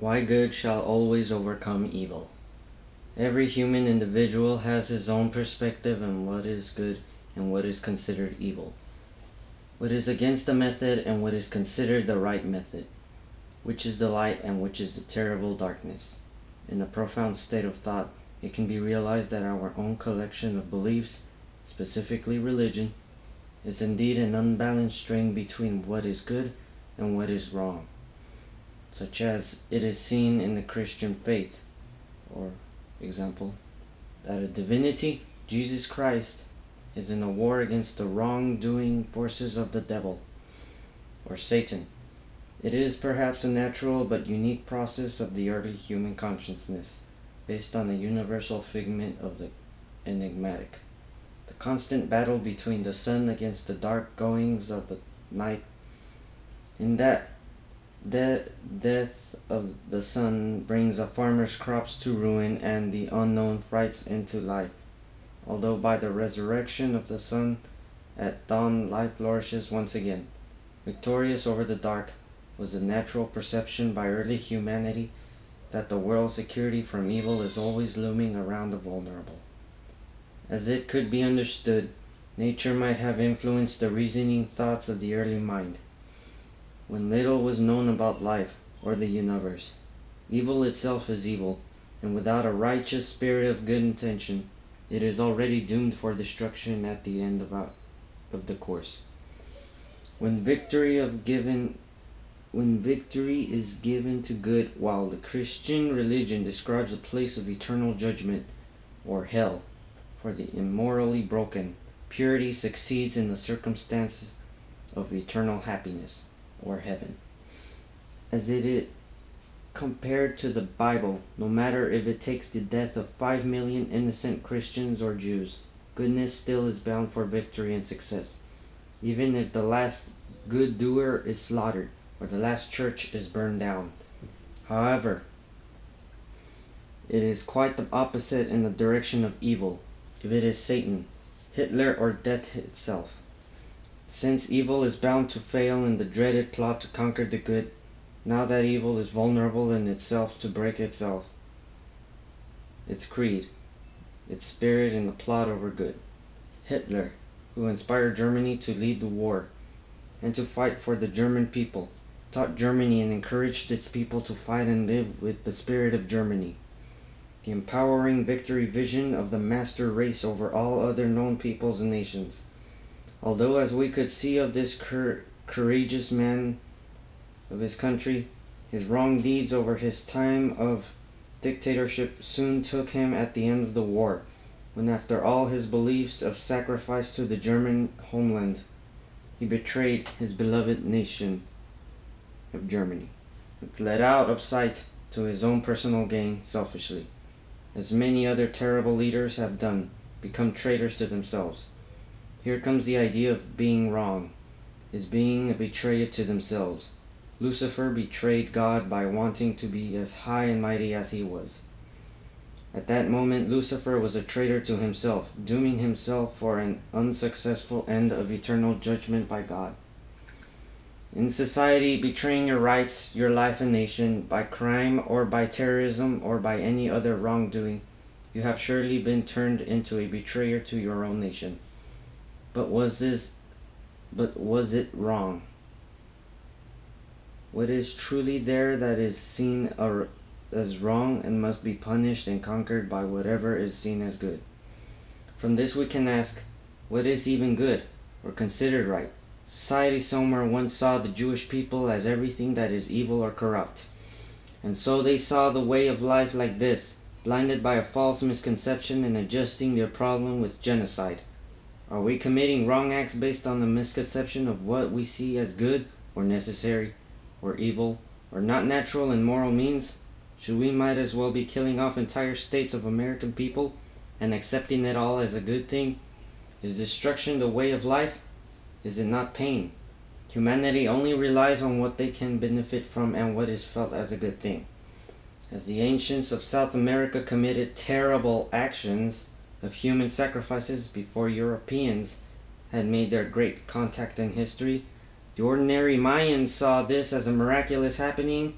Why good shall always overcome evil. Every human individual has his own perspective on what is good and what is considered evil, what is against the method and what is considered the right method, which is the light and which is the terrible darkness. In a profound state of thought, it can be realized that our own collection of beliefs, specifically religion, is indeed an unbalanced string between what is good and what is wrong, such as it is seen in the Christian faith, or example, that a divinity, Jesus Christ, is in a war against the wrongdoing forces of the devil, or Satan. It is perhaps a natural but unique process of the early human consciousness, based on a universal figment of the enigmatic. The constant battle between the sun against the dark goings of the night. In that death of the sun brings a farmer's crops to ruin and the unknown frights into life. Although by the resurrection of the sun at dawn life flourishes once again, victorious over the dark, was a natural perception by early humanity that the world's security from evil is always looming around the vulnerable. As it could be understood, nature might have influenced the reasoning thoughts of the early mind. When little was known about life or the universe, evil itself is evil, and without a righteous spirit of good intention, it is already doomed for destruction at the end of the course. When victory is given to good, while the Christian religion describes a place of eternal judgment, or hell, for the immorally broken, purity succeeds in the circumstances of eternal happiness, or heaven. As it is compared to the Bible, no matter if it takes the death of 5 million innocent Christians or Jews, goodness still is bound for victory and success, even if the last good doer is slaughtered or the last church is burned down. However, it is quite the opposite in the direction of evil, if it is Satan, Hitler, or death itself. Since evil is bound to fail in the dreaded plot to conquer the good, now that evil is vulnerable in itself to break itself, its creed, its spirit in the plot over good. Hitler, who inspired Germany to lead the war and to fight for the German people, taught Germany and encouraged its people to fight and live with the spirit of Germany, the empowering victory vision of the master race over all other known peoples and nations. Although, as we could see of this courageous man of his country, his wrong deeds over his time of dictatorship soon took him at the end of the war, when after all his beliefs of sacrifice to the German homeland, he betrayed his beloved nation of Germany, led out of sight to his own personal gain selfishly, as many other terrible leaders have done, become traitors to themselves. Here comes the idea of being wrong, is being a betrayer to themselves. Lucifer betrayed God by wanting to be as high and mighty as he was. At that moment, Lucifer was a traitor to himself, dooming himself for an unsuccessful end of eternal judgment by God. In society, betraying your rights, your life and nation, by crime or by terrorism or by any other wrongdoing, you have surely been turned into a betrayer to your own nation. But was it wrong? What is truly there that is seen as wrong and must be punished and conquered by whatever is seen as good? From this we can ask, what is even good, or considered right? Society somewhere once saw the Jewish people as everything that is evil or corrupt, and so they saw the way of life like this, blinded by a false misconception and adjusting their problem with genocide. Are we committing wrong acts based on the misconception of what we see as good, or necessary, or evil, or not natural and moral means? Should we might as well be killing off entire states of American people and accepting it all as a good thing? Is destruction the way of life? Is it not pain? Humanity only relies on what they can benefit from and what is felt as a good thing. As the ancients of South America committed terrible actions of human sacrifices before Europeans had made their great contact in history, the ordinary Mayans saw this as a miraculous happening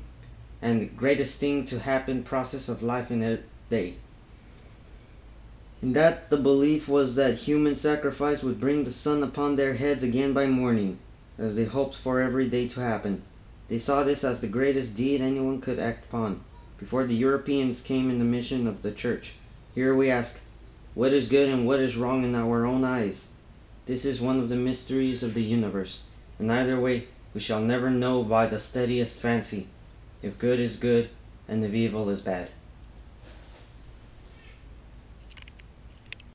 and the greatest thing to happen process of life in a day. And that the belief was that human sacrifice would bring the sun upon their heads again by morning, as they hoped for every day to happen. They saw this as the greatest deed anyone could act upon. Before the Europeans came in the mission of the Church, here we ask, what is good and what is wrong in our own eyes? This is one of the mysteries of the universe, and either way we shall never know by the steadiest fancy, if good is good and if evil is bad.